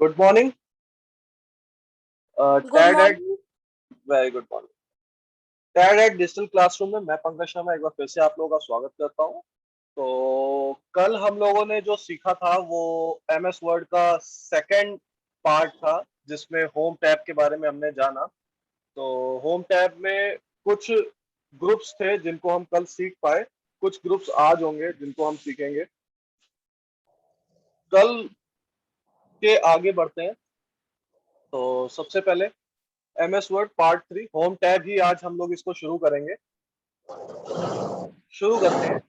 Good morning. Good टैड एट morning. Very good morning. टैड एट डिजिटल क्लासरूम में मैं पंकज शर्मा एक बार फिर से आप लोगों का स्वागत करता हूँ। तो कल हम लोगों ने जो सीखा था वो एमएस वर्ड का सेकंड पार्ट था, जिसमें होम टैब के बारे में हमने जाना। तो होम टैब में कुछ ग्रुप्स थे जिनको हम कल सीख पाए, कुछ ग्रुप्स आज होंगे जिनको हम सीखेंगे कल। के आगे बढ़ते हैं। तो सबसे पहले MS Word part 3 home tab ही आज हम लोग इसको शुरू करेंगे। शुरू करते हैं।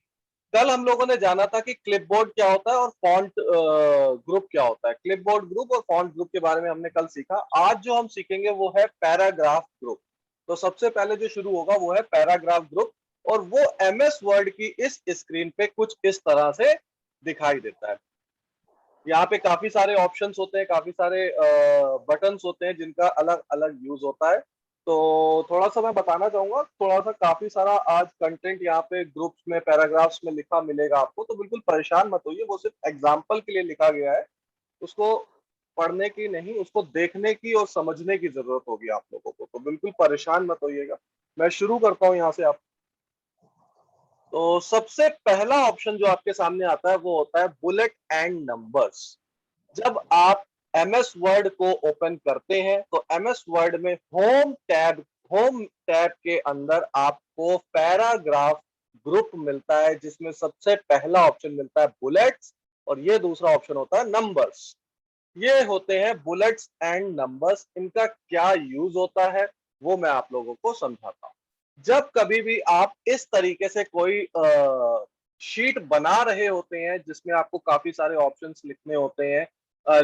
कल हम लोगों ने जाना था कि क्लिपबोर्ड क्या होता है और फॉन्ट ग्रुप क्या होता है। क्लिपबोर्ड ग्रुप और फॉन्ट ग्रुप के बारे में हमने कल सीखा। आज जो हम सीखेंगे वो है पैराग्राफ ग्रुप। तो सबसे पहले जो शुरू होगा वो है पैराग्राफ ग्रुप, और वो एमएस वर्ड की इस स्क्रीन पे कुछ इस तरह से दिखाई देता है। यहाँ पे काफी सारे ऑप्शंस होते हैं, काफी सारे बटन्स होते हैं जिनका अलग अलग यूज होता है। तो थोड़ा सा मैं बताना चाहूंगा, थोड़ा सा काफी सारा आज कंटेंट यहाँ पे ग्रुप्स में पैराग्राफ्स में लिखा मिलेगा आपको, तो बिल्कुल परेशान मत होइए। वो सिर्फ एग्जाम्पल के लिए लिखा गया है, उसको पढ़ने की नहीं, उसको देखने की और समझने की जरूरत होगी आप लोगों को। तो बिल्कुल परेशान मत होइएगा। मैं शुरू करता हूँ यहाँ से। आप तो सबसे पहला ऑप्शन जो आपके सामने आता है वो होता है बुलेट एंड नंबर्स। जब आप एमएस वर्ड को ओपन करते हैं तो एमएस वर्ड में होम टैब के अंदर आपको पैराग्राफ ग्रुप मिलता है, जिसमें सबसे पहला ऑप्शन मिलता है बुलेट्स और ये दूसरा ऑप्शन होता है नंबर्स। ये होते हैं बुलेट्स एंड नंबर्स। इनका क्या यूज होता है वो मैं आप लोगों को समझाता हूँ। जब कभी भी आप इस तरीके से कोई शीट बना रहे होते हैं जिसमें आपको काफी सारे ऑप्शंस लिखने होते हैं,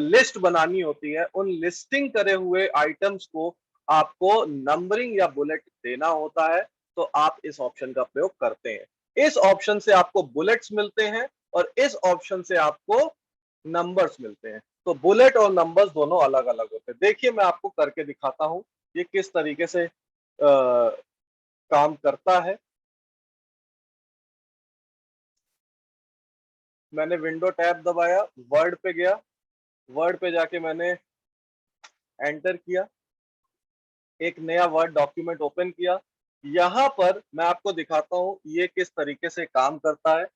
लिस्ट बनानी होती है, उन लिस्टिंग करे हुए आइटम्स को आपको नंबरिंग या बुलेट देना होता है, तो आप इस ऑप्शन का प्रयोग करते हैं। इस ऑप्शन से आपको बुलेट्स मिलते हैं और इस ऑप्शन से आपको नंबर्स मिलते हैं। तो बुलेट और नंबर्स दोनों अलग अलग होते हैं। देखिए मैं आपको करके दिखाता हूं ये किस तरीके से काम करता है। मैंने विंडो टैब दबाया, वर्ड पे गया, वर्ड पे जाके मैंने एंटर किया, एक नया वर्ड डॉक्यूमेंट ओपन किया। यहाँ पर मैं आपको दिखाता हूँ ये किस तरीके से काम करता है।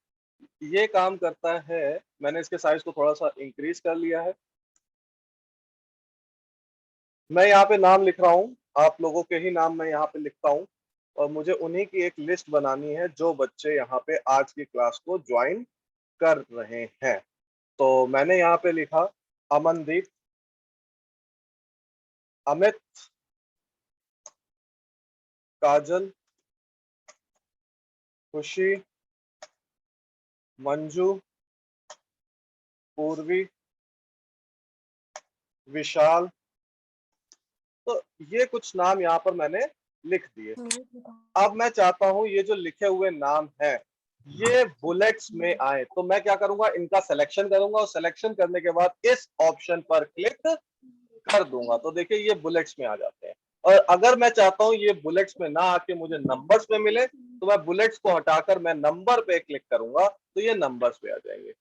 ये काम करता है, मैंने इसके साइज को थोड़ा सा इंक्रीज कर लिया है। मैं यहाँ पे नाम लिख रहा हूँ, आप लोगों के ही नाम मैं यहाँ पे लिखता हूँ, और मुझे उन्हीं की एक लिस्ट बनानी है जो बच्चे यहाँ पे आज की क्लास को ज्वाइन कर रहे हैं। तो मैंने यहाँ पे लिखा अमनदीप, अमित, काजल, खुशी, मंजू, पूर्वी, विशाल। तो ये कुछ नाम यहाँ पर मैंने लिख दिए। अब मैं चाहता हूं ये जो लिखे हुए नाम है ये बुलेट्स में आए, तो मैं क्या करूंगा, इनका सिलेक्शन करूंगा और सिलेक्शन करने के बाद इस ऑप्शन पर क्लिक कर दूंगा। तो देखिए ये बुलेट्स में आ जाते हैं। और अगर मैं चाहता हूं ये बुलेट्स में ना आके मुझे नंबर्स में मिले, तो मैं बुलेट्स को हटाकर मैं नंबर पे क्लिक करूंगा तो ये नंबर्स पे आ जाएंगे।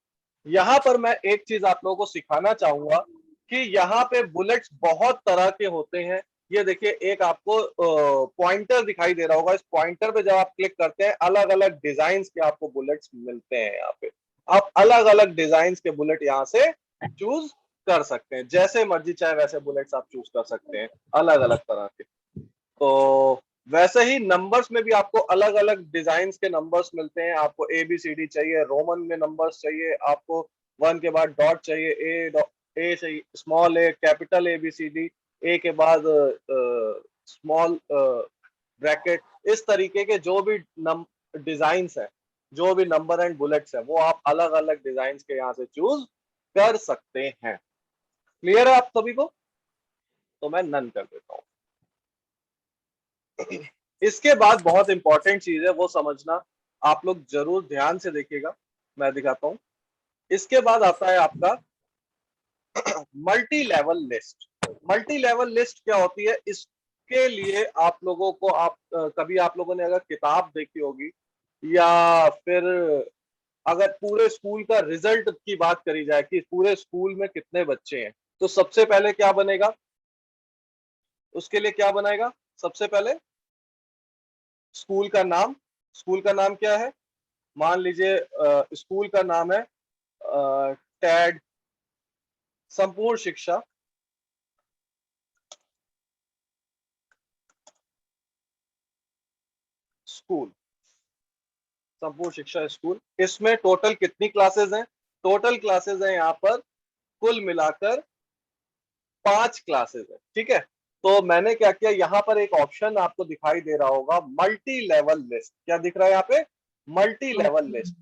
यहाँ पर मैं एक चीज आप लोगों को सिखाना चाहूंगा कि यहाँ पे बुलेट्स बहुत तरह के होते हैं। ये देखिए एक आपको पॉइंटर दिखाई दे रहा होगा, इस पॉइंटर पे जब आप क्लिक करते हैं अलग अलग डिजाइन के आपको बुलेट्स मिलते हैं। यहाँ पे आप अलग अलग डिजाइन के बुलेट यहाँ से चूज कर सकते हैं, जैसे मर्जी चाहे वैसे बुलेट्स आप चूज कर सकते हैं, अलग अलग तरह के। तो वैसे ही नंबर्स में भी आपको अलग अलग डिजाइन के नंबर्स मिलते हैं। आपको ए बी सी डी चाहिए, रोमन में नंबर्स चाहिए, आपको वन के बाद डॉट चाहिए, ए चाहिए, small A, capital A B C D, A के बाद स्मॉल ब्रैकेट। इस तरीके के जो भी डिजाइन है, जो भी नंबर एंड बुलेट्स है, वो आप अलग अलग डिजाइन के यहाँ से चूज कर सकते हैं। क्लियर है आप सभी को? तो मैं नन कर देता हूँ। इसके बाद बहुत इंपॉर्टेंट चीज है वो समझना, आप लोग जरूर ध्यान से देखिएगा, मैं दिखाता हूं। इसके बाद आता है आपका multi level list. Multi level list क्या होती है, इसके लिए आप लोगों को कभी आप लोगों ने अगर किताब देखी होगी या फिर अगर पूरे स्कूल का रिजल्ट की बात करी जाए कि पूरे स्कूल में कितने बच्चे हैं, तो सबसे पहले क्या बनेगा, उसके लिए क्या बनाएगा, सबसे पहले स्कूल का नाम। स्कूल का नाम क्या है, मान लीजिए स्कूल का नाम है टैड संपूर्ण शिक्षा स्कूल, संपूर्ण शिक्षा स्कूल। इसमें टोटल कितनी क्लासेस हैं, टोटल क्लासेस हैं यहाँ पर कुल मिलाकर 5 क्लासेस है, ठीक है। तो मैंने क्या किया, यहाँ पर एक ऑप्शन आपको दिखाई दे रहा होगा, मल्टी लेवल लिस्ट। क्या दिख रहा है यहाँ पे, मल्टी लेवल लिस्ट।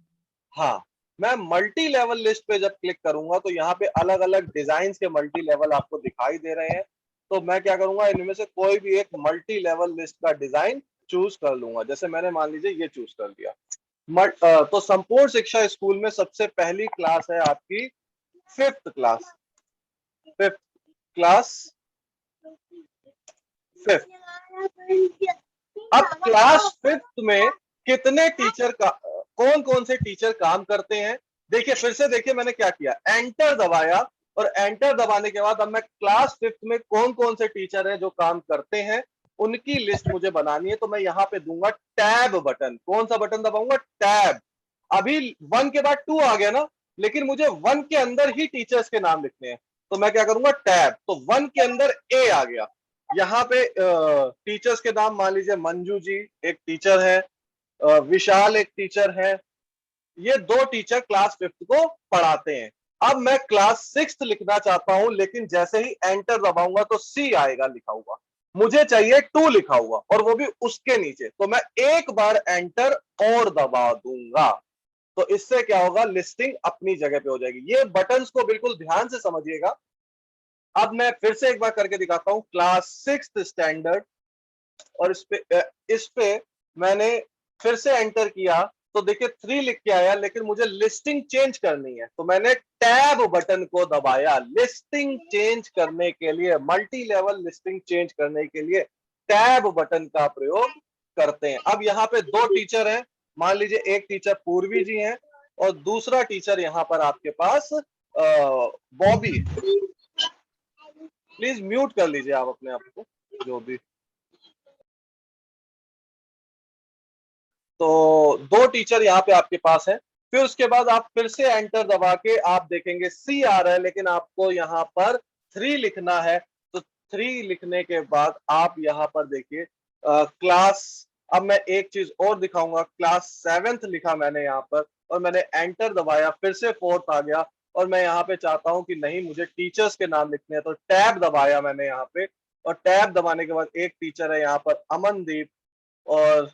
हाँ, मैं मल्टी लेवल लिस्ट पे जब क्लिक करूंगा तो यहाँ पे अलग अलग डिजाइन के मल्टी लेवल आपको दिखाई दे रहे हैं। तो मैं क्या करूंगा, इनमें से कोई भी एक मल्टी लेवल लिस्ट का डिजाइन चूज कर लूंगा। जैसे मैंने मान लीजिए ये चूज कर दिया। तो संपूर्ण शिक्षा स्कूल में सबसे पहली क्लास है आपकी 5th class, 5th class, 5th। अब क्लास 5th में कितने टीचर का, कौन कौन से टीचर काम करते हैं। देखिए फिर से देखिए, मैंने क्या किया, एंटर दबाया, और एंटर दबाने के बाद अब मैं क्लास 5th में कौन कौन से टीचर हैं जो काम करते हैं उनकी लिस्ट मुझे बनानी है। तो मैं यहाँ पे दूंगा टैब बटन। कौन सा बटन दबाऊंगा, टैब। अभी 1 के बाद 2 आ गया ना, लेकिन मुझे 1 के अंदर ही टीचर्स के नाम लिखने हैं। तो मैं क्या करूंगा, टैब। तो 1 के अंदर ए आ गया। यहाँ पे टीचर्स के नाम मान लीजिए मंजू जी एक टीचर है, विशाल एक टीचर है। ये 2 टीचर क्लास 5th को पढ़ाते हैं। अब मैं क्लास 6th लिखना चाहता हूं, लेकिन जैसे ही एंटर दबाऊंगा तो सी आएगा लिखा हुआ। मुझे चाहिए 2 लिखा हुआ, और वो भी उसके नीचे। तो मैं एक बार एंटर और दबा दूंगा। तो इससे क्या होगा, लिस्टिंग अपनी जगह पे हो जाएगी। ये बटन्स को बिल्कुल ध्यान से समझिएगा। अब मैं फिर से एक बार करके दिखाता हूं, क्लास 6th स्टैंडर्ड, और इस पे मैंने फिर से एंटर किया तो देखिए 3 लिख के आया, लेकिन मुझे लिस्टिंग चेंज करनी है। तो मैंने टैब बटन को दबाया। लिस्टिंग चेंज करने के लिए, मल्टी लेवल लिस्टिंग चेंज करने के लिए टैब बटन का प्रयोग करते हैं। अब यहाँ पे 2 टीचर हैं, मान लीजिए एक टीचर पूर्वी जी हैं और दूसरा टीचर यहाँ पर आपके पास बॉबी। प्लीज म्यूट कर लीजिए आप अपने आप को, जो भी। तो 2 टीचर यहाँ पे आपके पास है। फिर उसके बाद आप फिर से एंटर दबा के आप देखेंगे सी आ रहा है, लेकिन आपको यहाँ पर 3 लिखना है। तो 3 लिखने के बाद आप यहाँ पर देखिए क्लास, अब मैं एक चीज और दिखाऊंगा, क्लास 7th लिखा मैंने यहाँ पर, और मैंने एंटर दबाया, फिर से 4th आ गया। और मैं यहाँ पे चाहता हूँ कि नहीं, मुझे टीचर्स के नाम लिखने हैं, तो टैब दबाया मैंने यहाँ पे। और टैब दबाने के बाद एक टीचर है यहाँ पर अमनदीप, और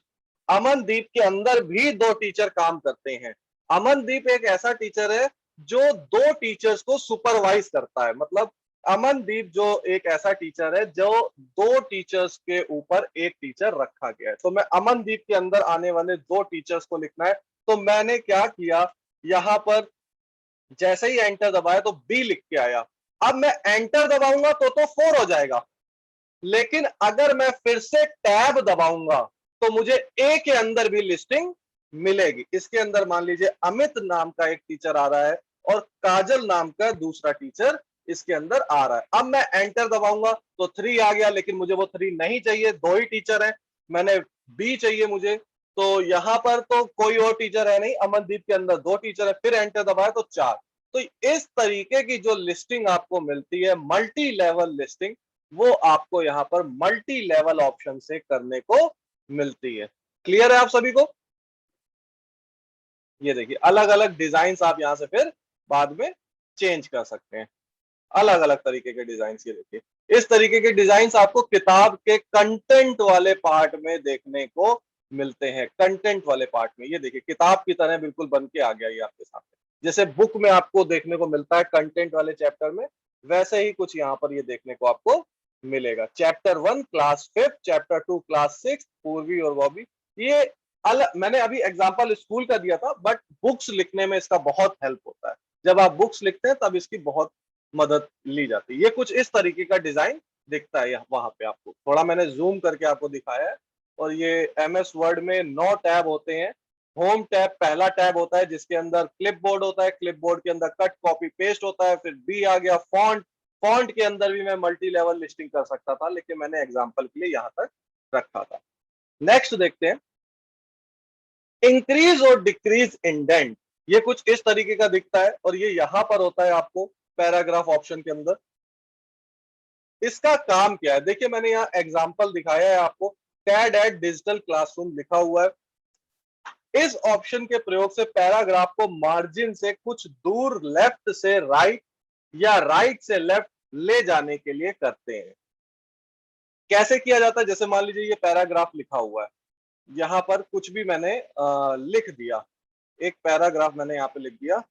अमनदीप के अंदर भी 2 टीचर काम करते हैं। अमनदीप एक ऐसा टीचर है जो 2 टीचर्स को सुपरवाइज करता है। मतलब अमनदीप जो एक ऐसा टीचर है जो 2 टीचर्स के ऊपर एक टीचर रखा गया है। तो मैं अमनदीप के अंदर आने वाले 2 टीचर्स को लिखना है। तो मैंने क्या किया, यहाँ पर जैसे ही एंटर दबाया तो बी लिख के आया। अब मैं एंटर दबाऊंगा तो 4 हो जाएगा, लेकिन अगर मैं फिर से टैब दबाऊंगा तो मुझे ए के अंदर भी लिस्टिंग मिलेगी। इसके अंदर मान लीजिए अमित नाम का एक टीचर आ रहा है और काजल नाम का दूसरा टीचर इसके अंदर आ रहा है। अब मैं एंटर दबाऊंगा तो 3 आ गया, लेकिन मुझे वो 3 नहीं चाहिए, 2 ही टीचर हैं, मैंने बी चाहिए मुझे। तो यहां पर तो कोई और टीचर है नहीं, अमनदीप के अंदर 2 टीचर है, फिर एंटर दबाया तो 4। तो इस तरीके की जो लिस्टिंग आपको मिलती है, मल्टी लेवल लिस्टिंग, वो आपको यहाँ पर मल्टी लेवल ऑप्शन से करने को मिलती है। क्लियर है आप सभी को। ये देखिए अलग अलग डिजाइन आप यहाँ से फिर बाद में चेंज कर सकते हैं, अलग अलग तरीके के डिजाइन। ये देखिए इस तरीके के डिजाइन आपको किताब के कंटेंट वाले पार्ट में देखने को मिलते हैं। कंटेंट वाले पार्ट में ये देखिए किताब की तरह बिल्कुल बन के आ गया ये आपके सामने। जैसे बुक में आपको देखने को मिलता है कंटेंट वाले चैप्टर में, वैसे ही कुछ यहाँ पर ये देखने को आपको मिलेगा। Chapter 1 class 5th, chapter 2 class 6, पूर्वी और बॉबी। ये अलग, मैंने अभी एग्जांपल स्कूल का दिया था, बट बुक्स लिखने में इसका बहुत हेल्प होता है। जब आप बुक्स लिखते हैं तब इसकी बहुत मदद ली जाती है। ये कुछ इस तरीके का डिजाइन दिखता है वहां पे आपको, थोड़ा मैंने जूम करके आपको दिखाया है। और ये एमएस वर्ड में 9 टैब होते हैं। होम टैब पहला टैब होता है जिसके अंदर क्लिपबोर्ड होता है, क्लिपबोर्ड के अंदर कट कॉपी पेस्ट होता है। फिर बी आ गया फॉन्ट, फॉन्ट के अंदर भी मैं मल्टी लेवल लिस्टिंग कर सकता था, लेकिन मैंने एग्जांपल के लिए यहां तक रखा था। नेक्स्ट देखते हैं, इंक्रीज और डिक्रीज इंडेंट। ये कुछ इस तरीके का दिखता है और ये यहां पर होता है आपको पैराग्राफ ऑप्शन के अंदर। इसका काम क्या है, देखिए मैंने यहाँ एग्जांपल दिखाया है आपको, टैड एट डिजिटल क्लासरूम लिखा हुआ है। इस ऑप्शन के प्रयोग से पैराग्राफ को मार्जिन से कुछ दूर लेफ्ट से राइट या राइट से लेफ्ट ले जाने के लिए करते हैं। कैसे किया जाता है, जैसे मान लीजिए ये पैराग्राफ लिखा हुआ है, यहां पर कुछ भी मैंने लिख दिया, एक पैराग्राफ मैंने यहाँ पे लिख दिया,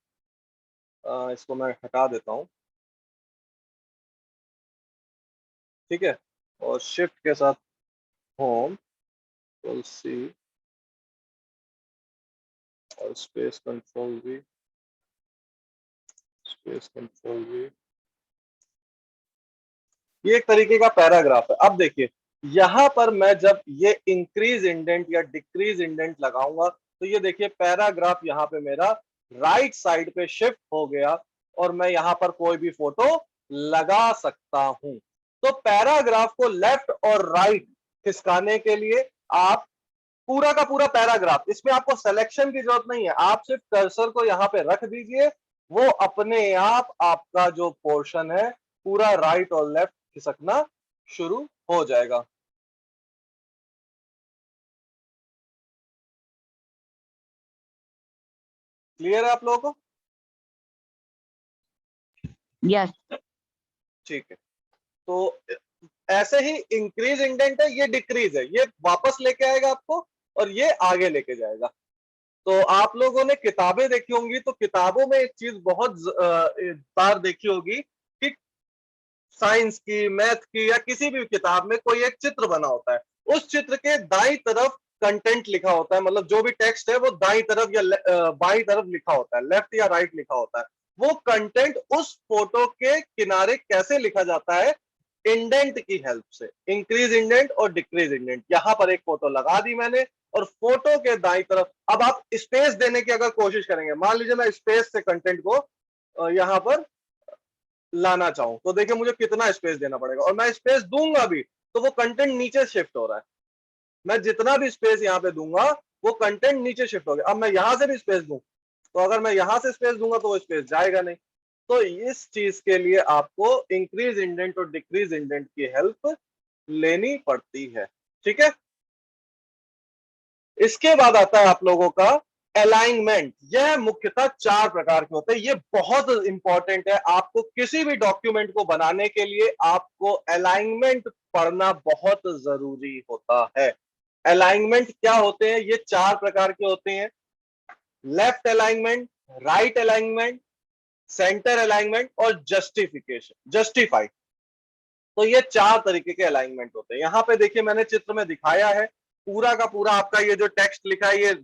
इसको मैं हटा देता हूं, ठीक है, और शिफ्ट के साथ होम, सी और space control we, space control we, ये एक तरीके का पैराग्राफ है। अब देखिए यहां पर मैं जब ये इंक्रीज इंडेंट या डिक्रीज इंडेंट लगाऊंगा तो ये देखिए पैराग्राफ यहाँ पे मेरा राइट साइड पे शिफ्ट हो गया और मैं यहाँ पर कोई भी फोटो लगा सकता हूं। तो पैराग्राफ को लेफ्ट और राइट खिसकाने के लिए आप पूरा का पूरा पैराग्राफ, इसमें आपको सिलेक्शन की जरूरत नहीं है, आप सिर्फ कर्सर को यहाँ पे रख दीजिए, वो अपने आप आपका जो पोर्शन है पूरा राइट और लेफ्ट खिसकना शुरू हो जाएगा। क्लियर है आप लोगों को? यस। ठीक है, तो ऐसे ही इंक्रीज इंडेंट है, ये डिक्रीज है, ये वापस लेके आएगा आपको और ये आगे लेके जाएगा। तो आप लोगों ने किताबें देखी होंगी, तो किताबों में एक चीज बहुत बार देखी होगी कि साइंस की, मैथ की या किसी भी किताब में कोई एक चित्र बना होता है, उस चित्र के दाईं तरफ कंटेंट लिखा होता है, मतलब जो भी टेक्स्ट है वो दाईं तरफ या बाईं तरफ लिखा होता है, लेफ्ट या राइट लिखा होता है। वो कंटेंट उस फोटो के किनारे कैसे लिखा जाता है, इंडेंट की हेल्प से, इंक्रीज इंडेंट और डिक्रीज इंडेंट। यहां पर एक फोटो लगा दी मैंने और फोटो के दाईं तरफ अब आप स्पेस देने की अगर कोशिश करेंगे, मान लीजिए मैं स्पेस से कंटेंट को यहां पर लाना चाहूं तो देखिए मुझे कितना स्पेस देना पड़ेगा, और मैं स्पेस दूंगा भी तो वो कंटेंट नीचे शिफ्ट हो रहा है। मैं जितना भी स्पेस यहाँ पे दूंगा वो कंटेंट नीचे शिफ्ट हो गया। अब मैं यहां से भी स्पेस दूं तो अगर मैं यहां से स्पेस दूंगा तो वो स्पेस जाएगा नहीं। तो इस चीज के लिए आपको इंक्रीज इंडेंट और डिक्रीज इंडेंट की हेल्प लेनी पड़ती है, ठीक है। इसके बाद आता है आप लोगों का अलाइनमेंट। यह मुख्यतः 4 प्रकार के होते हैं, ये बहुत इंपॉर्टेंट है। आपको किसी भी डॉक्यूमेंट को बनाने के लिए आपको अलाइनमेंट पढ़ना बहुत जरूरी होता है। अलाइनमेंट क्या होते हैं, ये 4 प्रकार के होते हैं, left alignment, right alignment, centre alignment और जस्टिफाई। तो ये 4 तरीके के अलाइनमेंट होते हैं। यहाँ पे देखिए मैंने चित्र में दिखाया है, पूरा का पूरा आपका ये जो टेक्स्ट लिखा है ये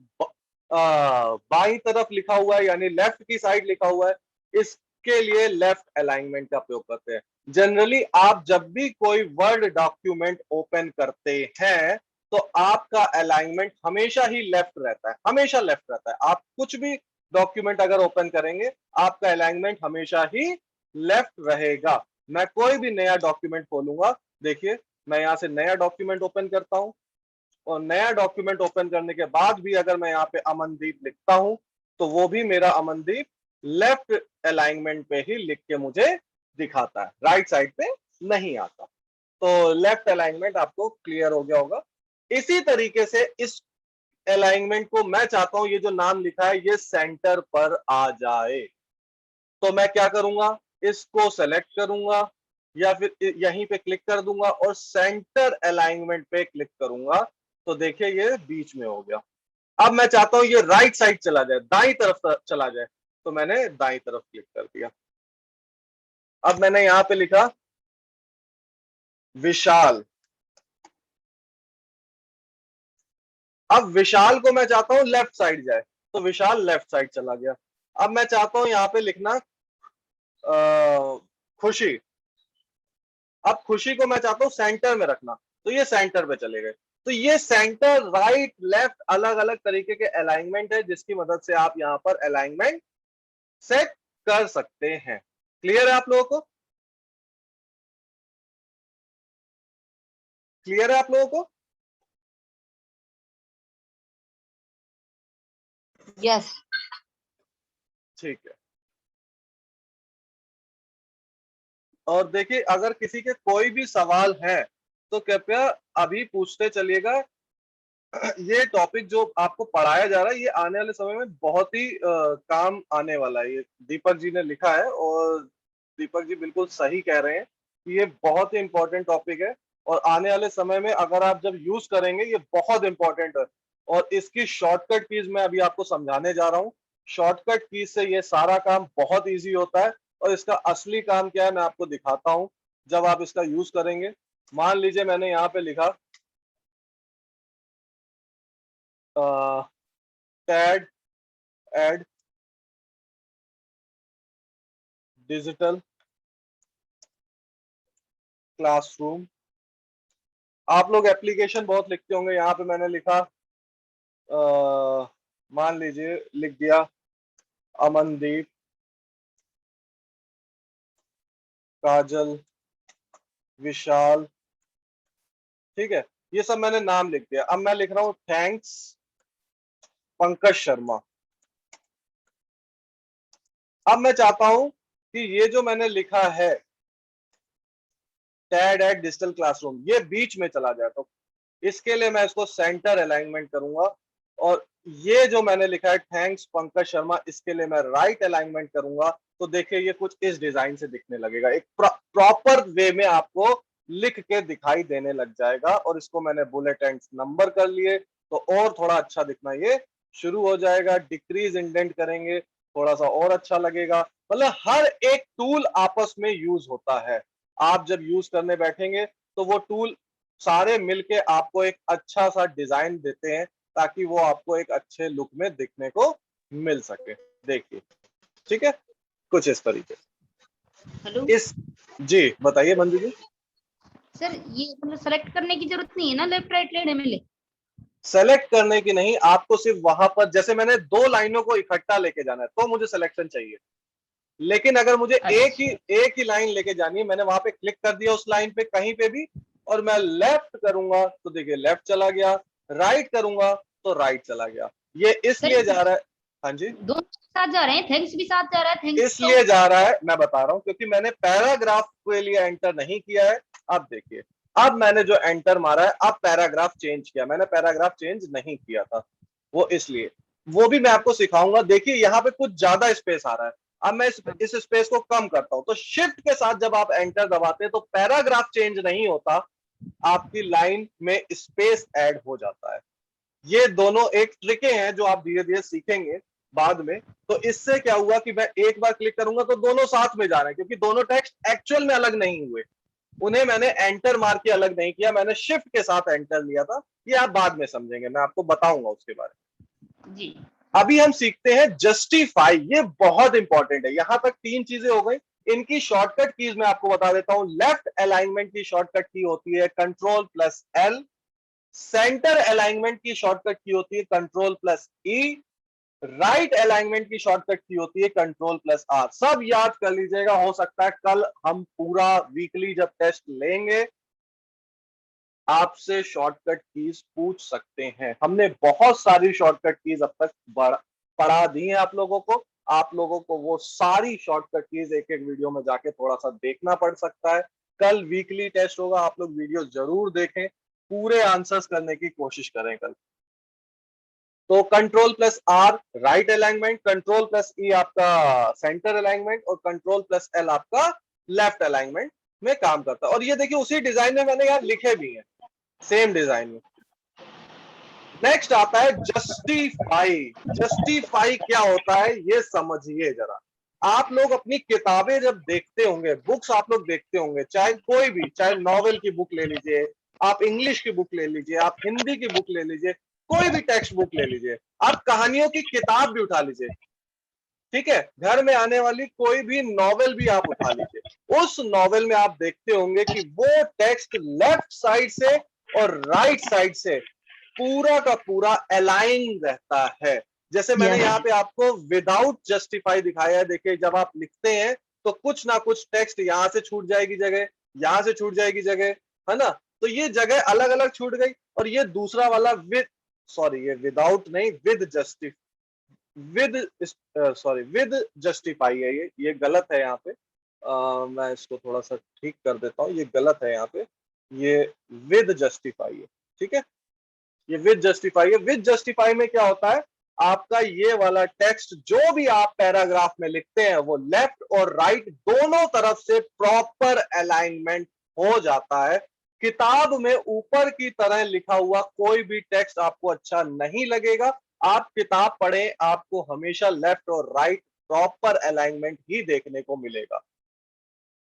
बाईं तरफ लिखा हुआ है, यानी लेफ्ट की साइड लिखा हुआ है, इसके लिए लेफ्ट अलाइनमेंट का प्रयोग करते हैं। जनरली आप जब भी कोई वर्ड डॉक्यूमेंट ओपन करते हैं तो आपका अलाइनमेंट हमेशा ही लेफ्ट रहता है, हमेशा लेफ्ट रहता है। आप कुछ भी डॉक्यूमेंट अगर ओपन करेंगे आपका अलाइनमेंट हमेशा ही लेफ्ट रहेगा। मैं कोई भी नया डॉक्यूमेंट खोलूंगा, देखिए मैं यहां से नया डॉक्यूमेंट ओपन करता हूं और नया डॉक्यूमेंट ओपन करने के बाद भी अगर मैं यहाँ पे अमनदीप लिखता हूं तो वो भी मेरा अमनदीप लेफ्ट अलाइनमेंट पे ही लिख के मुझे दिखाता है, राइट साइड पे नहीं आता। तो लेफ्ट अलाइनमेंट आपको क्लियर हो गया होगा। इसी तरीके से इस अलाइनमेंट को मैं चाहता हूं ये जो नाम लिखा है ये सेंटर पर आ जाए, तो मैं क्या करूंगा, इसको सेलेक्ट करूंगा या फिर यहीं पे क्लिक कर दूंगा और सेंटर अलाइनमेंट पे क्लिक करूंगा तो देखिए ये बीच में हो गया। अब मैं चाहता हूं ये राइट साइड चला जाए, दाईं तरफ चला जाए, तो मैंने दाईं तरफ क्लिक कर दिया। अब मैंने यहां पे लिखा विशाल, अब विशाल को मैं चाहता हूं लेफ्ट साइड जाए तो विशाल लेफ्ट साइड चला गया। अब मैं चाहता हूं यहां पे लिखना खुशी, अब खुशी को मैं चाहता हूं सेंटर में रखना तो ये सेंटर पे चले गए। तो ये सेंटर, राइट, लेफ्ट अलग अलग तरीके के अलाइनमेंट है जिसकी मदद से आप यहां पर अलाइनमेंट सेट कर सकते हैं। क्लियर है आप लोगों को? क्लियर है आप लोगों को? यस। ठीक है। और देखिए, अगर किसी के कोई भी सवाल है तो कृपया अभी पूछते चलिएगा। ये टॉपिक जो आपको पढ़ाया जा रहा है ये आने वाले समय में बहुत ही काम आने वाला है। ये दीपक जी ने लिखा है और दीपक जी बिल्कुल सही कह रहे हैं कि ये बहुत ही इंपॉर्टेंट टॉपिक है और आने वाले समय में अगर आप जब यूज करेंगे ये बहुत इंपॉर्टेंट है। और इसकी शॉर्टकट कीज मैं अभी आपको समझाने जा रहा हूँ। शॉर्टकट कीज से ये सारा काम बहुत ईजी होता है और इसका असली काम क्या है मैं आपको दिखाता हूँ जब आप इसका यूज करेंगे। मान लीजिए मैंने यहाँ पे लिखा टैड एड डिजिटल क्लासरूम। आप लोग एप्लीकेशन बहुत लिखते होंगे, यहाँ पे मैंने लिखा मान लीजिए लिख दिया अमनदीप, काजल, विशाल। ठीक है, ये सब मैंने नाम लिख दिया। अब मैं लिख रहा हूं थैंक्स पंकज शर्मा। अब मैं चाहता हूं कि ये जो मैंने लिखा है टैड एट डिजिटल क्लासरूम ये बीच में चला जाए, तो इसके लिए मैं इसको सेंटर अलाइनमेंट करूंगा। और ये जो मैंने लिखा है थैंक्स पंकज शर्मा इसके लिए मैं राइट अलाइनमेंट करूंगा। तो देखिए ये कुछ इस डिजाइन से दिखने लगेगा, एक प्रॉपर वे में आपको लिख के दिखाई देने लग जाएगा। और इसको मैंने बुलेट एंड्स नंबर कर लिए तो और थोड़ा अच्छा दिखना ये शुरू हो जाएगा। डिक्रीज इंडेंट करेंगे थोड़ा सा और अच्छा लगेगा। मतलब हर एक टूल आपस में यूज होता है। आप जब यूज करने बैठेंगे तो वो टूल सारे मिलके आपको एक अच्छा सा डिजाइन देते हैं ताकि वो आपको एक अच्छे लुक में दिखने को मिल सके। देखिए, ठीक है, कुछ इस तरीके हेलो इस जी बताइए मंजू जी। सर, ये मतलब सेलेक्ट करने की जरूरत नहीं है ना, लेफ्ट राइट लेने में ले? सेलेक्ट करने की नहीं, आपको सिर्फ वहां पर जैसे मैंने दो लाइनों को इकट्ठा लेके जाना है तो मुझे सिलेक्शन चाहिए। लेकिन अगर मुझे अच्छा। एक ही लाइन लेके जानी है, मैंने वहां पे क्लिक कर दिया उस लाइन पे कहीं पे भी और मैं लेफ्ट करूंगा तो देखिए लेफ्ट चला गया, राइट करूंगा तो राइट चला गया। ये सर इसलिए जा रहा है। हाँ जी, दोनों साथ जा रहे हैं, थैंक्स भी साथ जा रहा है, थैंक्स तो। इसलिए जा रहा है मैं बता रहा हूं क्योंकि मैंने पैराग्राफ के लिए एंटर नहीं किया है। अब देखिए, अब मैंने जो एंटर मारा है अब पैराग्राफ चेंज किया, मैंने पैराग्राफ चेंज नहीं किया था वो इसलिए। वो भी मैं आपको सिखाऊंगा। देखिए यहाँ पे कुछ ज्यादा स्पेस आ रहा है, अब मैं इस स्पेस को कम करता हूं तो शिफ्ट के साथ जब आप एंटर दबाते हैं तो पैराग्राफ चेंज नहीं होता, आपकी लाइन में स्पेस ऐड हो जाता है। ये दोनों एक ट्रिके हैं जो आप धीरे धीरे सीखेंगे बाद में। तो इससे क्या हुआ कि मैं एक बार क्लिक करूंगा तो दोनों साथ में जा रहे हैं क्योंकि दोनों टेक्स्ट एक्चुअल में अलग नहीं हुए, उन्हें मैंने एंटर मार के अलग नहीं किया, मैंने शिफ्ट के साथ एंटर लिया था। ये आप बाद में समझेंगे, मैं आपको बताऊंगा उसके बारे में। जी। अभी हम सीखते हैं जस्टिफाई, ये बहुत इंपॉर्टेंट है। यहां तक तीन चीजें हो गई, इनकी शॉर्टकट कीज मैं आपको बता देता हूं। लेफ्ट अलाइनमेंट की शॉर्टकट की होती है control plus L, centre alignment की शॉर्टकट की होती है कंट्रोल प्लस ई, राइट अलाइनमेंट की शॉर्टकट की होती है कंट्रोल प्लस आर। सब याद कर लीजिएगा, हो सकता है कल हम पूरा वीकली जब टेस्ट लेंगे आपसे शॉर्टकट कीज पूछ सकते हैं। हमने बहुत सारी शॉर्टकट कीज अब तक पढ़ा दी है आप लोगों को। आप लोगों को वो सारी शॉर्टकट कीज एक एक वीडियो में जाके थोड़ा सा देखना पड़ सकता है। कल वीकली टेस्ट होगा, आप लोग वीडियो जरूर देखें, पूरे आंसर्स करने की कोशिश करें कल। तो control plus R right alignment, control plus E आपका सेंटर अलाइनमेंट और कंट्रोल प्लस एल आपका लेफ्ट अलाइनमेंट में काम करता है। और ये देखिए उसी डिजाइन में मैंने यार लिखे भी हैं, सेम डिजाइन में। नेक्स्ट आता है जस्टिफाई। जस्टिफाई क्या होता है ये समझिए जरा। आप लोग अपनी किताबें जब देखते होंगे, बुक्स आप लोग देखते होंगे, चाहे कोई भी, चाहे नॉवेल की बुक ले लीजिए, आप इंग्लिश की बुक ले लीजिए, आप हिंदी की बुक ले लीजिए, कोई भी टेक्स्ट बुक ले लीजिए, आप कहानियों की किताब भी उठा लीजिए, ठीक है, घर में आने वाली कोई भी नॉवेल भी आप उठा लीजिए, उस नॉवेल में आप देखते होंगे कि वो टेक्स्ट लेफ्ट साइड से और राइट साइड से पूरा का पूरा अलाइन रहता है। जैसे मैंने यहाँ पे आपको विदाउट जस्टिफाई दिखाया है। देखिए जब आप लिखते हैं तो कुछ ना कुछ टेक्स्ट यहां से छूट जाएगी जगह, यहां से छूट जाएगी जगह, है ना। तो ये जगह अलग अलग छूट गई। और ये दूसरा वाला ये विदाउट नहीं, विद जस्टिफाई है। ये गलत है यहाँ पे। मैं इसको थोड़ा सा ठीक कर देता हूँ, ये गलत है यहाँ पे, ये विद जस्टिफाई है। ठीक है, ये विद जस्टिफाई है। विद जस्टिफाई में क्या होता है, आपका ये वाला टेक्स्ट जो भी आप पैराग्राफ में लिखते हैं वो लेफ्ट और राइट दोनों तरफ से प्रॉपर अलाइनमेंट हो जाता है। किताब में ऊपर की तरह लिखा हुआ कोई भी टेक्स्ट आपको अच्छा नहीं लगेगा। आप किताब पढ़ें, आपको हमेशा लेफ्ट और राइट प्रॉपर अलाइनमेंट ही देखने को मिलेगा।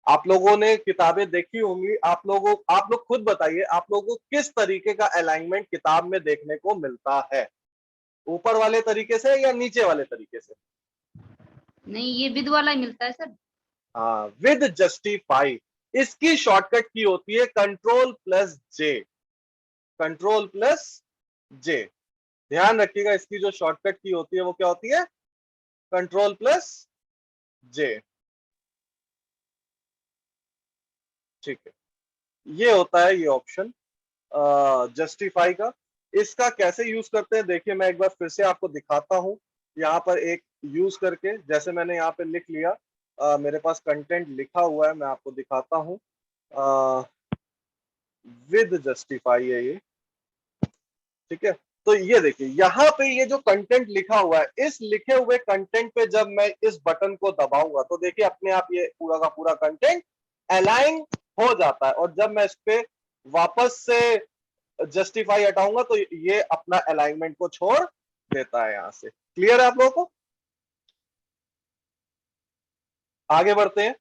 आप लोगों ने किताबें देखी होंगी, आप लोग खुद बताइए, आप लोगों को किस तरीके का अलाइनमेंट किताब में देखने को मिलता है, ऊपर वाले तरीके से या नीचे वाले तरीके से? नहीं, ये विद वाला ही मिलता है सर। हाँ, विद जस्टिफाई। इसकी शॉर्टकट की होती है कंट्रोल प्लस जे। कंट्रोल प्लस जे, ध्यान रखिएगा, इसकी जो शॉर्टकट की होती है वो क्या होती है, कंट्रोल प्लस जे। ठीक है, ये होता है ये ऑप्शन जस्टिफाई का। इसका कैसे यूज करते हैं देखिए, मैं एक बार फिर से आपको दिखाता हूं। यहाँ पर एक यूज करके, जैसे मैंने यहाँ पे लिख लिया, मेरे पास कंटेंट लिखा हुआ है, मैं आपको दिखाता हूँ। विद जस्टिफाई है ये। ठीक है, तो ये देखिए यहाँ पे ये जो कंटेंट लिखा हुआ है, इस लिखे हुए कंटेंट पे जब मैं इस बटन को दबाऊंगा तो देखिए अपने आप ये पूरा का पूरा कंटेंट अलाइन हो जाता है। और जब मैं इस पे वापस से जस्टिफाई हटाऊंगा तो ये अपना अलाइनमेंट को छोड़ देता है। यहां से क्लियर है आप लोगों को? आगे बढ़ते हैं।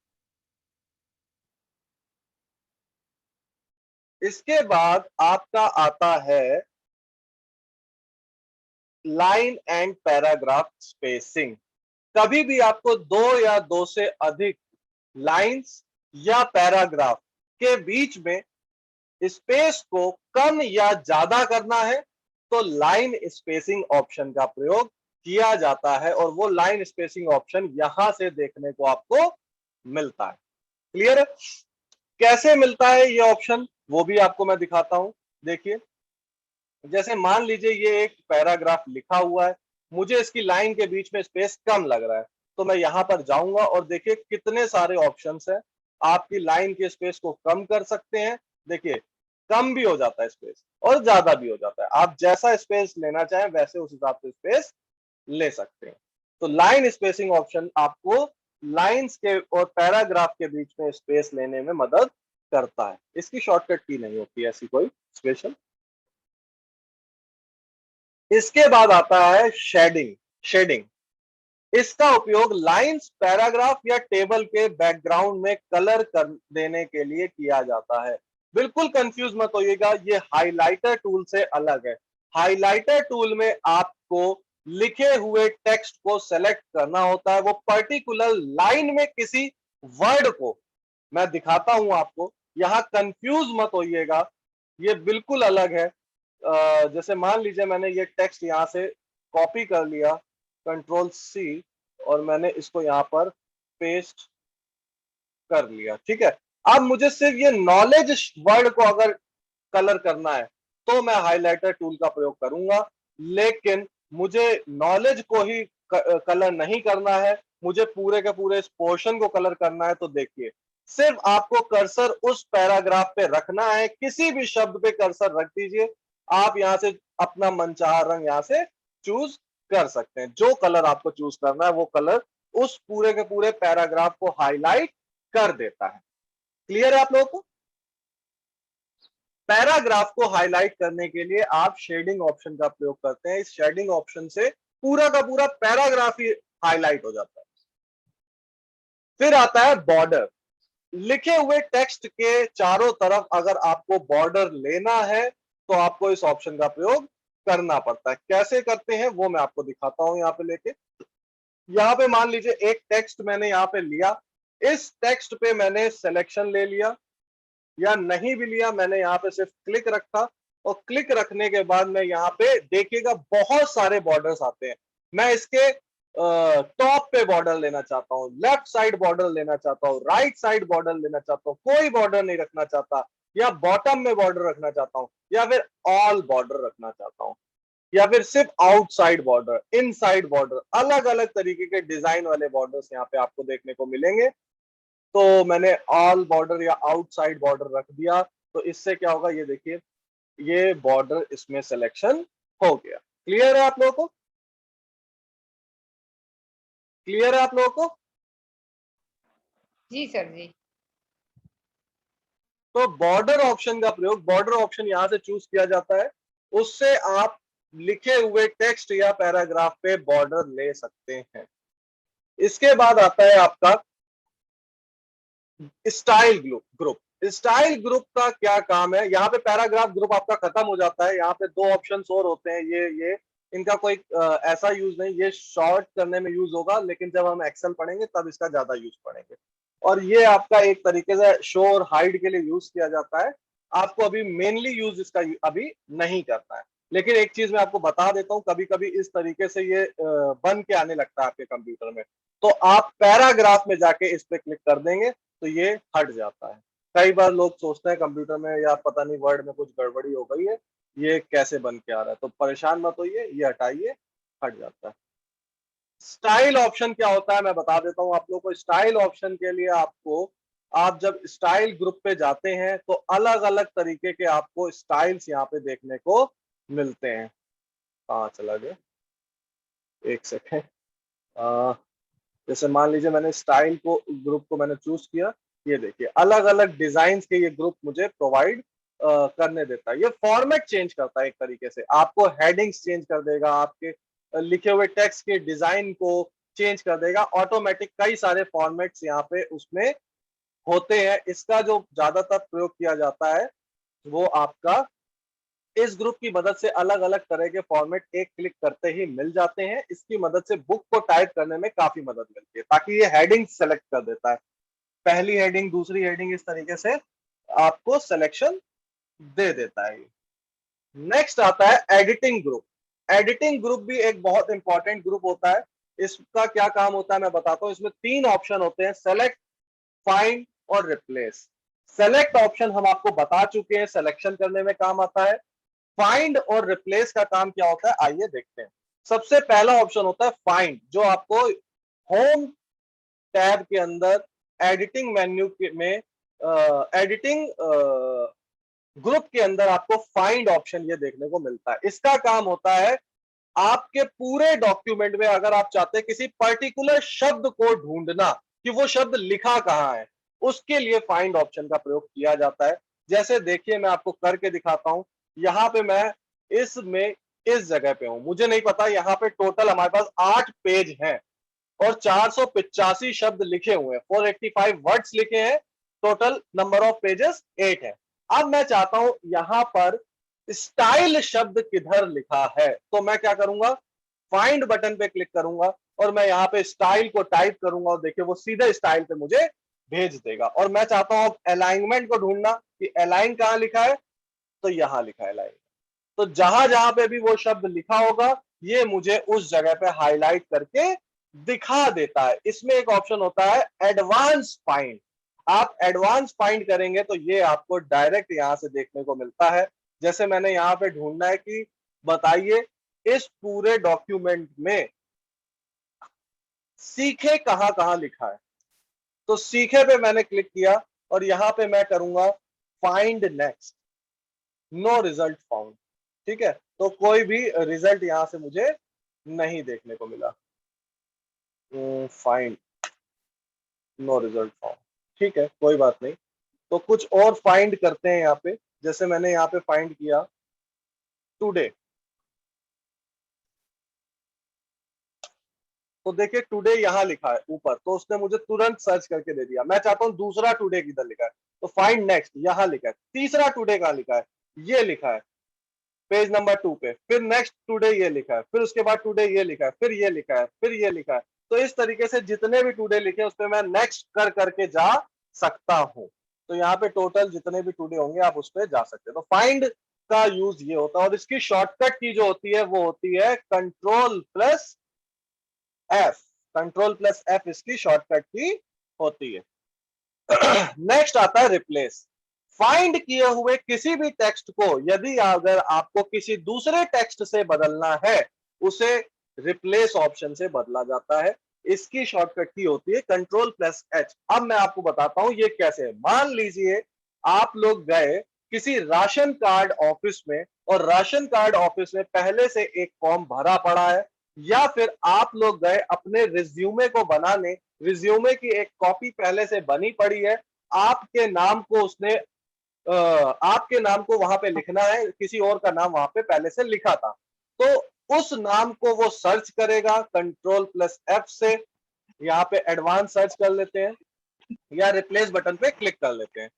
इसके बाद आपका आता है लाइन एंड पैराग्राफ स्पेसिंग। कभी भी आपको दो या दो से अधिक लाइंस या पैराग्राफ के बीच में स्पेस को कम या ज्यादा करना है तो लाइन स्पेसिंग ऑप्शन का प्रयोग किया जाता है, और वो लाइन स्पेसिंग ऑप्शन यहां से देखने को आपको मिलता है। क्लियर है? कैसे मिलता है ये ऑप्शन वो भी आपको मैं दिखाता हूं। देखिए, जैसे मान लीजिए ये एक पैराग्राफ लिखा हुआ है, मुझे इसकी लाइन के बीच में स्पेस कम लग रहा है, तो मैं यहां पर जाऊंगा और देखिए कितने सारे ऑप्शंस हैं। आपकी लाइन के स्पेस को कम कर सकते हैं। देखिए, कम भी हो जाता है स्पेस और ज्यादा भी हो जाता है। आप जैसा स्पेस लेना चाहें वैसे उस हिसाब से स्पेस ले सकते हैं। तो लाइन स्पेसिंग ऑप्शन आपको लाइंस के और पैराग्राफ के बीच में स्पेस लेने में मदद करता है। इसकी शॉर्टकट की नहीं होती ऐसी कोई स्पेशल। इसके बाद आता है शेडिंग। शेडिंग, इसका उपयोग लाइंस, पैराग्राफ या टेबल के बैकग्राउंड में कलर कर देने के लिए किया जाता है। बिल्कुल कंफ्यूज मत होइएगा, ये हाइलाइटर टूल से अलग है। हाइलाइटर टूल में आपको लिखे हुए टेक्स्ट को सेलेक्ट करना होता है, वो पर्टिकुलर लाइन में किसी वर्ड को। मैं दिखाता हूं आपको, यहां कंफ्यूज मत होइएगा, ये बिल्कुल अलग है। जैसे मान लीजिए मैंने ये टेक्स्ट यहां से कॉपी कर लिया, कंट्रोल सी, और मैंने इसको यहाँ पर पेस्ट कर लिया। ठीक है, अब मुझे सिर्फ ये नॉलेज वर्ड को अगर कलर करना है तो मैं हाइलाइटर टूल का प्रयोग करूंगा, लेकिन मुझे नॉलेज को ही कलर नहीं करना है, मुझे पूरे के पूरे इस पोर्शन को कलर करना है। तो देखिए, सिर्फ आपको कर्सर उस पैराग्राफ पे रखना है, किसी भी शब्द पे कर्सर रख दीजिए। आप यहां से अपना मनचाहा रंग यहां से चूज कर सकते हैं। जो कलर आपको चूज करना है वो कलर उस पूरे के पूरे पैराग्राफ को हाईलाइट कर देता है। क्लियर है आप लोगों को? पैराग्राफ को हाईलाइट करने के लिए आप शेडिंग ऑप्शन का प्रयोग करते हैं। इस शेडिंग ऑप्शन से पूरा का पूरा पैराग्राफ ही हाईलाइट हो जाता है। फिर आता है बॉर्डर। लिखे हुए टेक्स्ट के चारों तरफ अगर आपको बॉर्डर लेना है तो आपको इस ऑप्शन का प्रयोग करना पड़ता है। कैसे करते हैं वो मैं आपको दिखाता हूं। यहाँ पे लेके, यहाँ पे मान लीजिए एक टेक्स्ट मैंने यहाँ पे लिया, इस टेक्स्ट पे मैंने सिलेक्शन ले लिया या नहीं भी लिया, मैंने यहाँ पे सिर्फ क्लिक रखा, और क्लिक रखने के बाद मैं यहाँ पे देखिएगा बहुत सारे बॉर्डर्स आते हैं। मैं इसके टॉप पे बॉर्डर लेना चाहता हूँ, लेफ्ट साइड बॉर्डर लेना चाहता हूँ, राइट साइड बॉर्डर लेना चाहता हूँ, कोई बॉर्डर नहीं रखना चाहता, या बॉटम में बॉर्डर रखना चाहता हूं, या फिर ऑल बॉर्डर रखना चाहता हूं, या फिर सिर्फ आउटसाइड बॉर्डर, इनसाइड बॉर्डर, अलग अलग तरीके के डिजाइन वाले बॉर्डर्स यहाँ पे आपको देखने को मिलेंगे। तो मैंने ऑल बॉर्डर या आउटसाइड बॉर्डर रख दिया, तो इससे क्या होगा, ये देखिए ये बॉर्डर इसमें सिलेक्शन हो गया। क्लियर है आप लोगों को? क्लियर है आप लोगों को? जी सर जी। तो बॉर्डर ऑप्शन का प्रयोग, बॉर्डर ऑप्शन यहां से चूज किया जाता है, उससे आप लिखे हुए टेक्स्ट या पैराग्राफ पे बॉर्डर ले सकते हैं। इसके बाद आता है आपका स्टाइल ग्रुप। स्टाइल ग्रुप का क्या काम है, यहाँ पे पैराग्राफ ग्रुप आपका खत्म हो जाता है, यहाँ पे दो ऑप्शंस और होते हैं, ये इनका कोई ऐसा यूज नहीं, ये शॉर्ट करने में यूज होगा, लेकिन जब हम एक्सेल पढ़ेंगे तब इसका ज्यादा यूज पढ़ेंगे। और ये आपका एक तरीके से शो और हाइड के लिए यूज किया जाता है, आपको अभी मेनली यूज इसका अभी नहीं करना है। लेकिन एक चीज मैं आपको बता देता हूँ, कभी कभी इस तरीके से ये बन के आने लगता है आपके कंप्यूटर में, तो आप पैराग्राफ में जाके इस पे क्लिक कर देंगे तो ये हट जाता है। कई बार लोग सोचते हैं कंप्यूटर में या पता नहीं वर्ड में कुछ गड़बड़ी हो गई है, ये कैसे बन के आ रहा है, तो परेशान मत होइए, ये हटाइए, हट जाता है। स्टाइल ऑप्शन क्या होता है मैं बता देता हूं आप लोगों को। स्टाइल ऑप्शन के लिए आपको, आप जब स्टाइल ग्रुप पे जाते हैं तो अलग अलग तरीके के आपको स्टाइल्स यहाँ पे देखने को मिलते हैं। हाँ चला गया, एक सेकेंड। जैसे मान लीजिए मैंने स्टाइल को ग्रुप को मैंने चूज किया, ये देखिए अलग अलग डिजाइन के ये ग्रुप मुझे प्रोवाइड करने देता है। ये फॉर्मेट चेंज करता है एक तरीके से, आपको हेडिंग्स चेंज कर देगा, आपके लिखे हुए टेक्स्ट के डिजाइन को चेंज कर देगा ऑटोमेटिक। कई सारे फॉर्मेट्स यहाँ पे उसमें होते हैं। इसका जो ज्यादातर प्रयोग किया जाता है वो आपका इस ग्रुप की मदद से अलग अलग तरह के फॉर्मेट एक क्लिक करते ही मिल जाते हैं। इसकी मदद से बुक को टाइप करने में काफी मदद मिलती है, ताकि ये हेडिंग सेलेक्ट कर देता है, पहली हेडिंग, दूसरी हेडिंग, इस तरीके से आपको सिलेक्शन दे देता है। नेक्स्ट आता है एडिटिंग ग्रुप। एडिटिंग ग्रुप भी एक बहुत इंपॉर्टेंट ग्रुप होता है। इसका क्या काम होता है मैं बताता हूँ। इसमें तीन ऑप्शन होते हैं, सेलेक्ट, फाइंड और रिप्लेस। सेलेक्ट ऑप्शन हम आपको बता चुके हैं, सिलेक्शन करने में काम आता है। फाइंड और रिप्लेस का काम क्या होता है, आइए देखते हैं। सबसे पहला ऑप्शन होता है फाइंड, जो आपको होम टैब के अंदर एडिटिंग मेन्यू में एडिटिंग ग्रुप के अंदर आपको फाइंड ऑप्शन ये देखने को मिलता है। इसका काम होता है आपके पूरे डॉक्यूमेंट में अगर आप चाहते हैं किसी पर्टिकुलर शब्द को ढूंढना कि वो शब्द लिखा कहाँ है, उसके लिए फाइंड ऑप्शन का प्रयोग किया जाता है। जैसे देखिए मैं आपको करके दिखाता हूं। यहाँ पे मैं इसमें इस जगह पे हूं, मुझे नहीं पता, यहाँ पे टोटल हमारे पास 8 पेज हैं और 485 शब्द लिखे हुए हैं, 485 वर्ड्स लिखे हैं, टोटल नंबर ऑफ पेजेस 8 है। अब मैं चाहता हूं यहां पर स्टाइल शब्द किधर लिखा है, तो मैं क्या करूंगा, फाइंड बटन पे क्लिक करूंगा और मैं यहाँ पे स्टाइल को टाइप करूंगा और देखिए वो सीधे स्टाइल पे मुझे भेज देगा। और मैं चाहता हूं अलाइनमेंट को ढूंढना कि अलाइन कहां लिखा है, तो यहां लिखा है अलाइन। तो जहां जहां पे भी वो शब्द लिखा होगा ये मुझे उस जगह पे हाईलाइट करके दिखा देता है। इसमें एक ऑप्शन होता है एडवांस फाइंड। आप एडवांस फाइंड करेंगे तो ये आपको डायरेक्ट यहां से देखने को मिलता है। जैसे मैंने यहाँ पे ढूंढना है कि बताइए इस पूरे डॉक्यूमेंट में सीखे कहां कहां लिखा है, तो सीखे पे मैंने क्लिक किया और यहां पे मैं करूंगा find next, no result found. ठीक है, तो कोई भी रिजल्ट यहां से मुझे नहीं देखने को मिला। फाइंड, नो रिजल्ट फाउंड, ठीक है कोई बात नहीं। तो कुछ और फाइंड करते हैं यहाँ पे। जैसे मैंने यहाँ पे फाइंड किया टुडे, तो देखिए टुडे यहाँ लिखा है ऊपर, तो उसने मुझे तुरंत सर्च करके दे दिया। मैं चाहता हूँ दूसरा टुडे किधर लिखा है, तो फाइंड नेक्स्ट, यहाँ लिखा है। तीसरा टुडे कहाँ लिखा है, ये लिखा है पेज नंबर 2 पे। फिर नेक्स्ट टुडे ये लिखा है, फिर उसके बाद टुडे ये लिखा है, फिर ये लिखा है, फिर ये लिखा है। तो इस तरीके से जितने भी टुडे लिखे उस पर मैं नेक्स्ट कर करके जा सकता हूँ। तो यहाँ पे टोटल जितने भी टुडे होंगे आप उस पर जा सकते हैं। तो फाइंड का यूज ये होता है और इसकी शॉर्टकट की जो होती है वो होती है control plus F. Control plus F इसकी शॉर्टकट की होती है। नेक्स्ट आता है रिप्लेस। फाइंड किए हुए किसी भी टेक्स्ट को यदि अगर आपको किसी दूसरे टेक्स्ट से बदलना है, उसे रिप्लेस ऑप्शन से बदला जाता है। इसकी शॉर्टकट की होती है Ctrl+H। अब मैं आपको बताता हूं ये कैसे है। मान लीजिए आप लोग गए किसी राशन कार्ड ऑफिस में और राशन कार्ड ऑफिस में पहले से एक फॉर्म भरा पड़ा है, या फिर आप लोग गए अपने रिज्यूमे को बनाने, रिज्यूमे की एक कॉपी पहले से बनी पड़ी है, आपके नाम को उसने आपके नाम को वहां पे लिखना है, किसी और का नाम वहां पे पहले से लिखा था, तो उस नाम को वो सर्च करेगा Ctrl+F से। यहाँ पे एडवांस सर्च कर लेते हैं या रिप्लेस बटन पे क्लिक कर लेते हैं।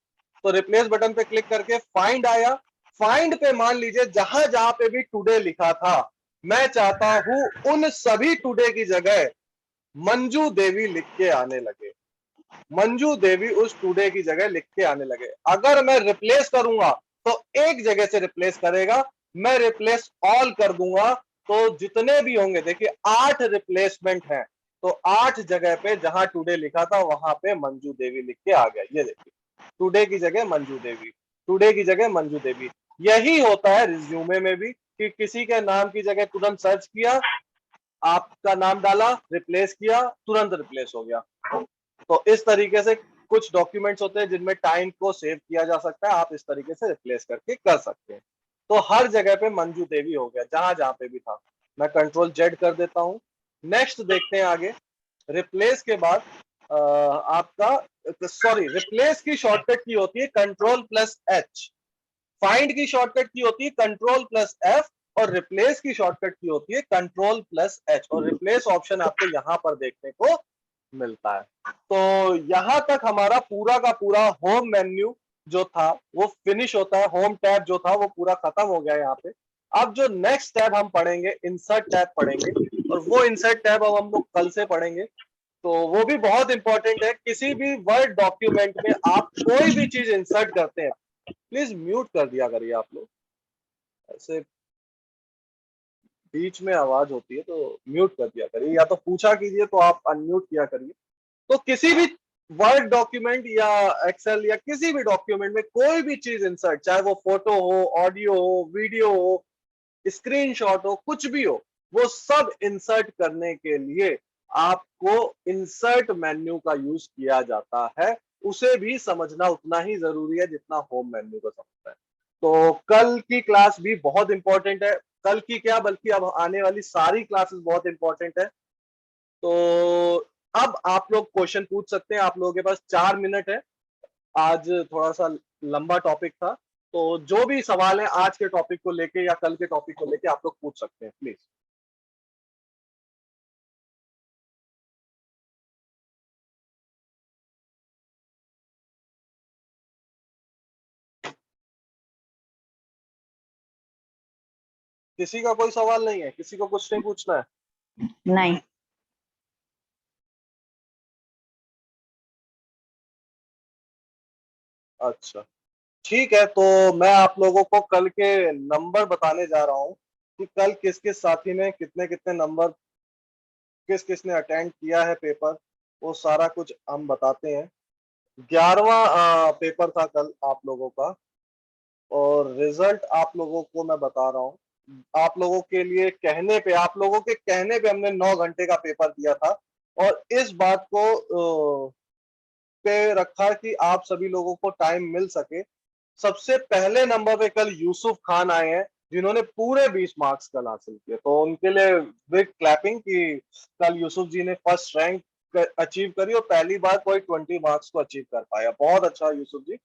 तो रिप्लेस बटन पे क्लिक करके फाइंड आया। फाइंड पे मान लीजिए जहां जहां पे भी टुडे लिखा था, मैं चाहता हूं उन सभी टुडे की जगह मंजू देवी लिख के आने लगे, मंजू देवी उस टुडे की जगह लिख के आने लगे। अगर मैं रिप्लेस करूंगा तो एक जगह से रिप्लेस करेगा, मैं रिप्लेस ऑल कर दूंगा तो जितने भी होंगे, देखिए 8 रिप्लेसमेंट हैं, तो 8 जगह पे जहां टुडे लिखा था वहां पे मंजू देवी लिख के आ गया। ये देखिए, टुडे की जगह मंजू देवी, टुडे की जगह मंजू देवी। यही होता है रिज्यूमे में भी कि किसी के नाम की जगह तुरंत सर्च किया, आपका नाम डाला, रिप्लेस किया, तुरंत रिप्लेस हो गया। तो इस तरीके से कुछ डॉक्यूमेंट्स होते हैं जिनमें टाइम को सेव किया जा सकता है, आप इस तरीके से रिप्लेस करके कर सकते हैं। तो हर जगह पे मंजू देवी हो गया जहां जहां पे भी था। मैं Ctrl+Z कर देता हूं। नेक्स्ट देखते हैं आगे। रिप्लेस के बाद आपका सॉरी, रिप्लेस की शॉर्टकट की होती है Ctrl+H, फाइंड की शॉर्टकट की होती है Ctrl+F, और रिप्लेस की शॉर्टकट की होती है Ctrl+H, और रिप्लेस ऑप्शन आपको यहां पर देखने को मिलता है। तो यहां तक हमारा पूरा का पूरा होम मेन्यू जो था वो फिनिश होता है। होम टैब जो था वो पूरा खत्म हो गया यहाँ पे। अब जो नेक्स्ट टैब हम पढ़ेंगे, इंसर्ट टैब पढ़ेंगे, और वो इंसर्ट टैब अब हम लोग कल से पढ़ेंगे। तो वो भी बहुत इंपॉर्टेंट है। किसी भी वर्ड डॉक्यूमेंट में आप कोई भी चीज इंसर्ट करते हैं, प्लीज म्यूट कर दिया करिए आप लोग, ऐसे बीच में आवाज होती है तो म्यूट कर दिया करिए, या तो पूछा कीजिए तो आप अनम्यूट किया करिए। तो किसी भी वर्ड डॉक्यूमेंट या एक्सेल या किसी भी डॉक्यूमेंट में कोई भी चीज इंसर्ट, चाहे वो फोटो हो, ऑडियो हो, वीडियो हो, स्क्रीनशॉट हो, कुछ भी हो, वो सब इंसर्ट करने के लिए आपको इंसर्ट मेन्यू का यूज किया जाता है। उसे भी समझना उतना ही जरूरी है जितना होम मेन्यू को समझना है। तो कल की क्लास भी बहुत इंपॉर्टेंट है। कल की क्या, बल्कि अब आने वाली सारी क्लासेस बहुत इंपॉर्टेंट है। तो अब आप लोग क्वेश्चन पूछ सकते हैं, आप लोगों के पास 4 मिनट है। आज थोड़ा सा लंबा टॉपिक था, तो जो भी सवाल है आज के टॉपिक को लेके या कल के टॉपिक को लेके आप लोग पूछ सकते हैं प्लीज। किसी का कोई सवाल नहीं है? किसी को कुछ नहीं पूछना है? नहीं। अच्छा, ठीक है। तो मैं आप लोगों को कल के नंबर बताने जा रहा हूँ कि कल किस किस साथी ने कितने कितने नंबर, किस किस ने अटेंड किया है पेपर, वो सारा कुछ हम बताते हैं। 11वां पेपर था कल आप लोगों का, और रिजल्ट आप लोगों को मैं बता रहा हूँ। आप लोगों के लिए कहने पे, आप लोगों के कहने पे हमने 9 घंटे का पेपर दिया था, और इस बात को पे रखा कि आप सभी लोगों को टाइम मिल सके। सबसे पहले नंबर पे कल यूसुफ खान आए हैं, जिन्होंने पूरे 20 मार्क्स कल हासिल किए। तो उनके लिए बिग क्लैपिंग कि कल यूसुफ जी ने फर्स्ट रैंक अचीव करी और पहली बार कोई 20 मार्क्स को अचीव कर पाया। बहुत अच्छा यूसुफ जी।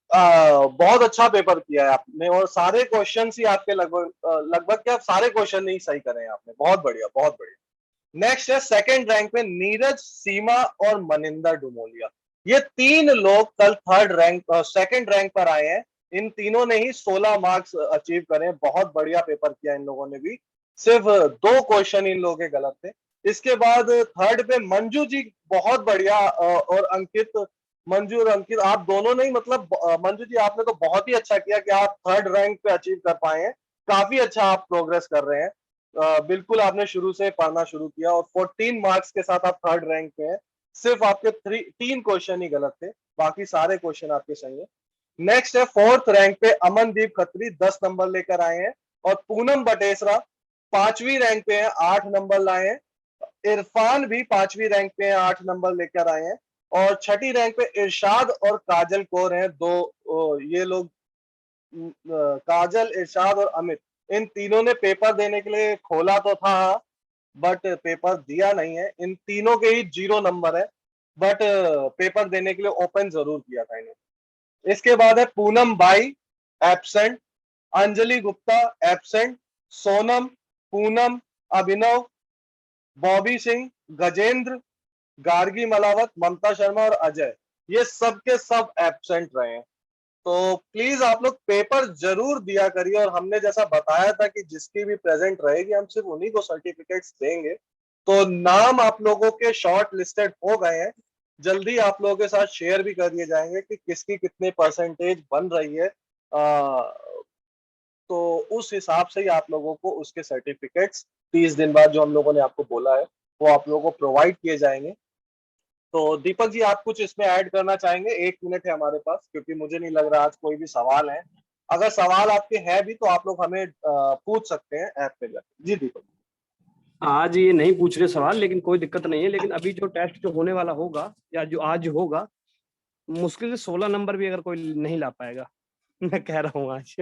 बहुत अच्छा पेपर किया है आपने, और सारे क्वेश्चन ही आपके लगभग लगभग क्या सारे क्वेश्चन ही सही करे हैं आपने। बहुत बढ़िया, बहुत बढ़िया। नेक्स्ट है सेकंड रैंक पे नीरज, सीमा और मनिंदर डुमोलिया। ये 3 लोग कल थर्ड रैंक सेकंड रैंक पर आए हैं। इन तीनों ने ही 16 मार्क्स अचीव करे। बहुत बढ़िया पेपर किया इन लोगों ने भी। सिर्फ 2 क्वेश्चन इन लोगों के गलत थे। इसके बाद थर्ड पे मंजू जी, बहुत बढ़िया, और अंकित, मंजू और अंकित, आप दोनों ने ही मतलब मंजू जी आपने तो बहुत ही अच्छा किया कि आप थर्ड रैंक पे अचीव कर पाए हैं। काफी अच्छा आप प्रोग्रेस कर रहे हैं। बिल्कुल आपने शुरू से पढ़ना शुरू किया, और 14 मार्क्स के साथ आप थर्ड रैंक पे हैं। सिर्फ आपके 3 क्वेश्चन ही गलत थे, बाकी सारे क्वेश्चन आपके सही है। नेक्स्ट है 4th रैंक पे अमनदीप खत्री 10 नंबर लेकर आए हैं। और पूनम बटेसरा 5वीं रैंक पे है, 8 नंबर लाए हैं। इरफान भी 5वीं रैंक पे है, 8 नंबर लेकर आए हैं। और 6ठी रैंक पे इरशाद और काजल कौर हैं, दो ये लोग काजल, इरशाद और अमित, इन तीनों ने पेपर देने के लिए खोला तो था बट पेपर दिया नहीं है। इन तीनों के ही 0 नंबर है, बट पेपर देने के लिए ओपन जरूर किया था इन्होंने। इसके बाद है Poonam Bai absent, Anjali Gupta absent, Sonam, Poonam, Abhinav, Bobby Singh, Gajendra, Gargi Malawat, Mamta Sharma और अजय, ये सब के सब एब्सेंट रहे हैं। तो प्लीज आप लोग पेपर जरूर दिया करिए। और हमने जैसा बताया था कि जिसकी भी प्रेजेंट रहेगी हम सिर्फ उन्हीं को सर्टिफिकेट्स देंगे। तो नाम आप लोगों के शॉर्ट लिस्टेड हो गए हैं, जल्दी आप लोगों के साथ शेयर भी कर दिए जाएंगे कि किसकी कितनी परसेंटेज बन रही है। तो उस हिसाब से ही आप लोगों को उसके सर्टिफिकेट्स 30 दिन बाद जो हम लोगों ने आपको बोला है वो आप लोगों को प्रोवाइड किए जाएंगे। तो दीपक जी आप कुछ इसमें ऐड करना चाहेंगे? 1 मिनट है हमारे पास, क्योंकि मुझे नहीं लग रहा आज कोई भी सवाल है। अगर सवाल आपके हैं भी तो आप लोग हमें पूछ सकते हैं ऐप पे जाकर। जी दीपक। आज ये नहीं पूछ रहे सवाल, लेकिन कोई दिक्कत नहीं है। लेकिन अभी जो टेस्ट जो होने वाला होगा या जो आज होगा, मुश्किल से 16 नंबर भी अगर कोई नहीं ला पाएगा मैं कह रहा हूँ आज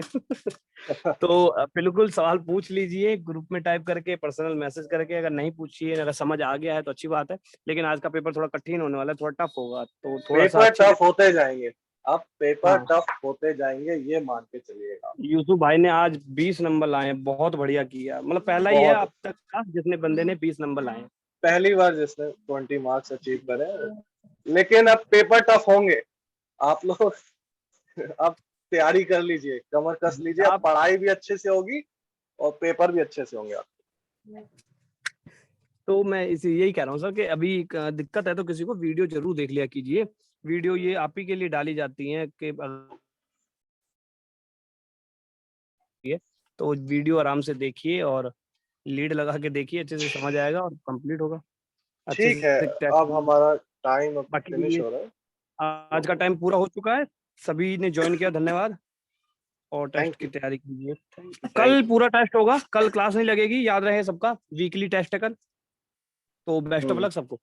तो बिल्कुल सवाल पूछ लीजिए, ग्रुप में टाइप करके, पर्सनल मैसेज करके। अगर नहीं पूछिए, अगर समझ आ गया है तो अच्छी बात है, लेकिन आज का पेपर थोड़ा कठिन होने वाला है, थोड़ा टफ होगा। तो थोड़ा सा पेपर टफ होते जाएंगे, अब पेपर हाँ, टफ होते जाएंगे, ये मान के चलिएगा। यूसुफ भाई ने आज 20 नंबर लाए हैं, बहुत बढ़िया किया। मतलब पहला ही है बहुत, अब तक का जिसने बंदे ने 20 नंबर लाए हैं। पहली बार जिसने 20 मार्क्स अचीव करे। लेकिन अब पेपर टफ होंगे, आप लोग अब तैयारी कर लीजिए, कमर कस लीजिए। अब आप पढ़ाई भी अच्छे से होगी और पेपर भी अच्छे से होंगे आपके। तो मैं इसी यही कह रहा हूँ सर कि अभी दिक्कत है तो किसी को वीडियो जरूर देख लिया कीजिए। वीडियो ये आप ही के लिए डाली जाती है कि तो वीडियो आराम से देखिए और लीड लगा के देखिए, अच्छे से समझ आएगा और कंप्लीट होगा अच्छे ठीक है, से टेस्ट। अब हमारा टाइम अब बाकी फिनिश ये हो रहा है। आज का टाइम पूरा हो चुका है। सभी ने ज्वाइन किया, धन्यवाद। और टेस्ट थैंक की यू। तैयारी कीजिए। थैंक कल यू। पूरा टेस्ट होगा, कल क्लास नहीं लगेगी, याद रहे सबका। वीकली टेस्ट है कल। तो बेस्ट ऑफ लक सबको।